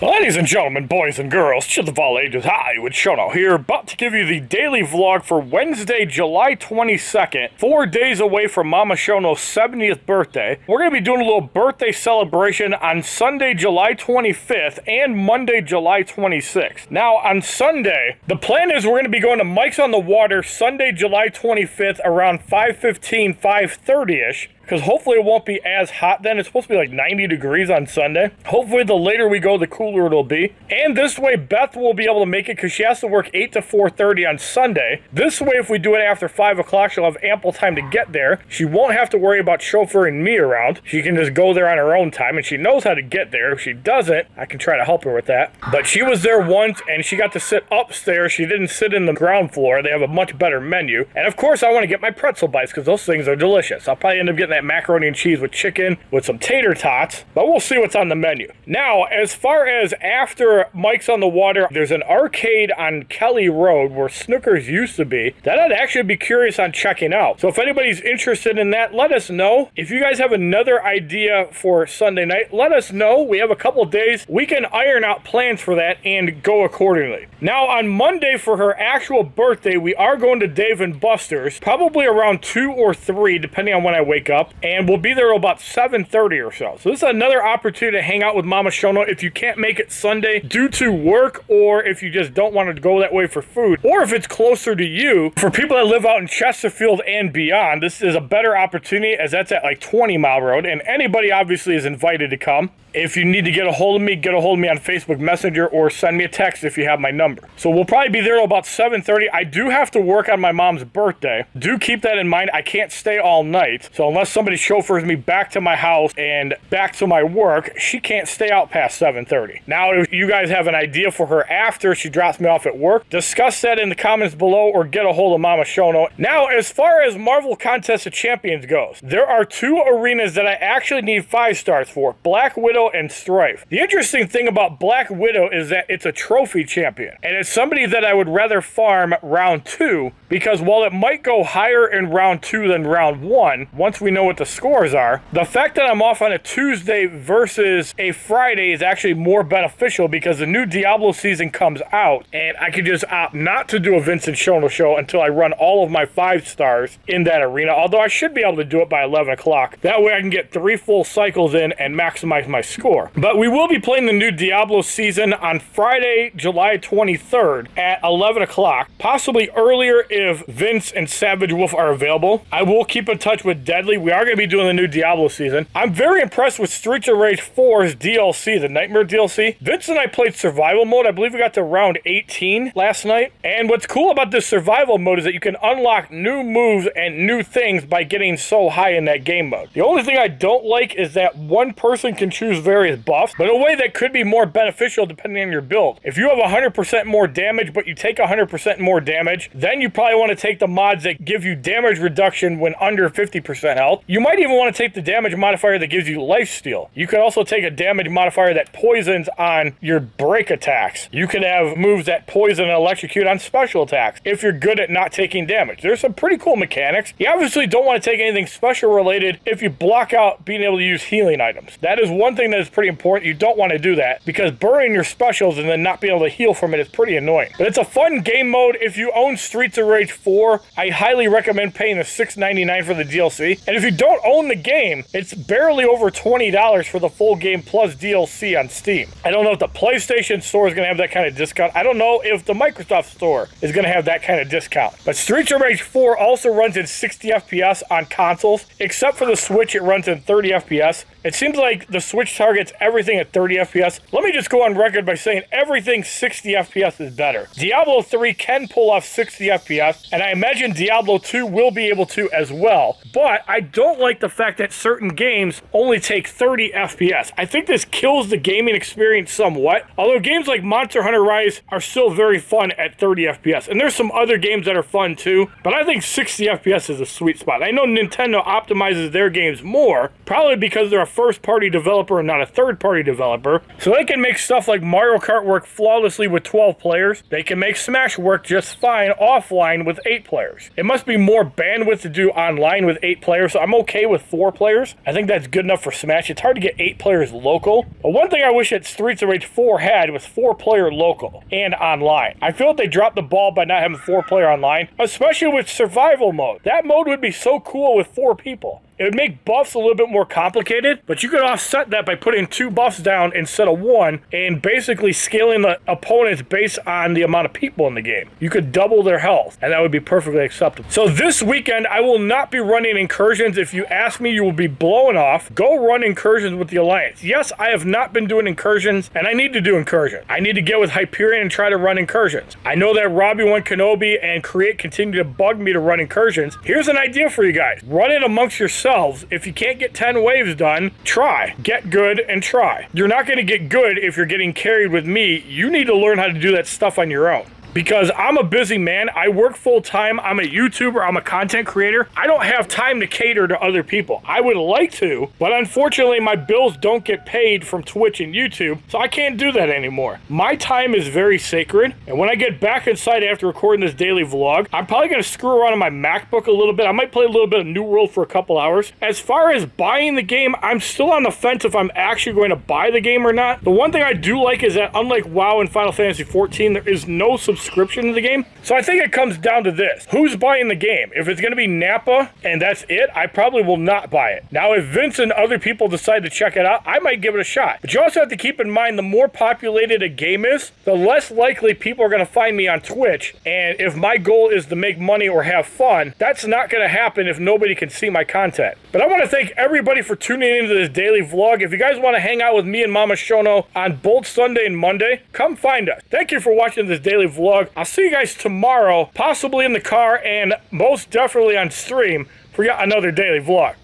Ladies and gentlemen, boys and girls, children of all ages, HollywoodShono here, about to give you the daily vlog for Wednesday, July 22nd, 4 days away from Mama Shono's 70th birthday. We're going to be doing a little birthday celebration on Sunday, July 25th and Monday, July 26th. Now, on Sunday, the plan is we're going to be going to Mike's on the Water Sunday, July 25th around 5:15, 5:30-ish. Because hopefully it won't be as hot then. It's supposed to be like 90 degrees on Sunday. Hopefully the later we go, the cooler it'll be. And this way Beth will be able to make it because she has to work 8 to 4:30 on Sunday. This way, if we do it after 5 o'clock, she'll have ample time to get there. She won't have to worry about chauffeuring me around. She can just go there on her own time, and she knows how to get there. If she doesn't, I can try to help her with that. But she was there once, and she got to sit upstairs. She didn't sit in the ground floor. They have a much better menu. And of course, I want to get my pretzel bites because those things are delicious. I'll probably end up getting that macaroni and cheese with chicken with some tater tots, but we'll see what's on the menu. Now, as far as after Mike's on the Water, there's an arcade on Kelly Road where Snookers used to be that I'd actually be curious on checking out. So if anybody's interested in that, let us know. If you guys have another idea for Sunday night, let us know. We have a couple days. We can iron out plans for that and go accordingly. Now, on Monday for her actual birthday, we are going to Dave & Buster's, probably around 2 or 3, depending on when I wake up, and we'll be there about 7:30 or so. So this is another opportunity to hang out with Mama Shono if you can't make it Sunday due to work, or if you just don't want to go that way for food, or if it's closer to you. For people that live out in Chesterfield and beyond, this is a better opportunity as that's at like 20 Mile Road, and anybody obviously is invited to come. If you need to get a hold of me, get a hold of me on Facebook Messenger or send me a text if you have my number. So we'll probably be there till about 7:30. I do have to work on my mom's birthday. Do keep that in mind. I can't stay all night. So unless somebody chauffeurs me back to my house and back to my work, she can't stay out past 7:30. Now, if you guys have an idea for her after she drops me off at work, discuss that in the comments below or get a hold of Mama Shono. Now, as far as Marvel Contest of Champions goes, there are 2 arenas that I actually need 5 stars for. Black Widow and Stryfe. The interesting thing about Black Widow is that it's a trophy champion, and it's somebody that I would rather farm round 2, because while it might go higher in round 2 than round 1, once we know what the scores are, the fact that I'm off on a Tuesday versus a Friday is actually more beneficial because the new Diablo season comes out, and I could just opt not to do a Vincent Shono show until I run all of my 5 stars in that arena, although I should be able to do it by 11 o'clock. That way I can get 3 full cycles in and maximize my score. But we will be playing the new Diablo season on Friday, July 23rd at 11 o'clock, possibly earlier if Vince and Savage Wolf are available. I will keep in touch with Deadly. We are going to be doing the new Diablo season. I'm very impressed with Streets of Rage 4's DLC, the Nightmare DLC. Vince and I played survival mode. I believe we got to round 18 last night. And what's cool about this survival mode is that you can unlock new moves and new things by getting so high in that game mode. The only thing I don't like is that one person can choose various buffs, but in a way that could be more beneficial depending on your build. If you have 100% more damage, but you take 100% more damage, then you probably want to take the mods that give you damage reduction when under 50% health. You might even want to take the damage modifier that gives you lifesteal. You could also take a damage modifier that poisons on your break attacks. You can have moves that poison and electrocute on special attacks if you're good at not taking damage. There's some pretty cool mechanics. You obviously don't want to take anything special related if you block out being able to use healing items. That is one thing that is pretty important. You don't want to do that because burning your specials and then not being able to heal from it is pretty annoying. But it's a fun game mode. If you own Streets of Rage 4, I highly recommend paying the $6.99 for the DLC. And if you don't own the game, it's barely over $20 for the full game plus DLC on Steam. I don't know if the PlayStation Store is going to have that kind of discount. I don't know if the Microsoft Store is going to have that kind of discount. But Streets of Rage 4 also runs in 60 FPS on consoles. Except for the Switch, it runs in 30 FPS. It seems like the Switch targets everything at 30 FPS. Let me just go on record by saying everything 60 FPS is better. Diablo 3 can pull off 60 FPS, and I imagine Diablo 2 will be able to as well. But I don't like the fact that certain games only take 30 FPS. I think this kills the gaming experience somewhat, although games like Monster Hunter Rise are still very fun at 30 FPS. And there's some other games that are fun too, but I think 60 FPS is a sweet spot. I know Nintendo optimizes their games more, probably because they're a first-party developer and not a third-party developer. So they can make stuff like Mario Kart work flawlessly with 12 players. They can make Smash work just fine offline with 8 players. It must be more bandwidth to do online with 8 players, so I'm okay with 4 players. I think that's good enough for Smash. It's hard to get 8 players local. But one thing I wish that Streets of Rage 4 had was 4-player local and online. I feel like they dropped the ball by not having 4-player online, especially with survival mode. That mode would be so cool with 4 people. It would make buffs a little bit more complicated, but you could offset that by putting 2 buffs down instead of 1 and basically scaling the opponents based on the amount of people in the game. You could double their health, and that would be perfectly acceptable. So this weekend, I will not be running incursions. If you ask me, you will be blowing off. Go run incursions with the Alliance. Yes, I have not been doing incursions, and I need to do incursions. I need to get with Hyperion and try to run incursions. I know that Robbie1 Kenobi and Create continue to bug me to run incursions. Here's an idea for you guys. Run it amongst yourselves. If you can't get 10 waves done, try. Get good and try. You're not going to get good if you're getting carried with me. You need to learn how to do that stuff on your own. Because I'm a busy man. I work full time. I'm a YouTuber. I'm a content creator. I don't have time to cater to other people. I would like to, but unfortunately my bills don't get paid from Twitch and YouTube, so I can't do that anymore. My time is very sacred, and when I get back inside after recording this daily vlog, I'm probably going to screw around on my MacBook a little bit. I might play a little bit of New World for a couple hours. As far as buying the game, I'm still on the fence if I'm actually going to buy the game or not. The one thing I do like is that unlike WoW and Final Fantasy XIV, there is no subscription to the game. So I think it comes down to this. Who's buying the game? If it's going to be Nappa and that's it, I probably will not buy it. Now, if Vince and other people decide to check it out, I might give it a shot. But you also have to keep in mind, the more populated a game is, the less likely people are going to find me on Twitch. And if my goal is to make money or have fun, that's not going to happen if nobody can see my content. But I want to thank everybody for tuning into this daily vlog. If you guys want to hang out with me and Mama Shono on both Sunday and Monday, come find us. Thank you for watching this daily vlog. I'll see you guys tomorrow, possibly in the car and most definitely on stream for yet another daily vlog.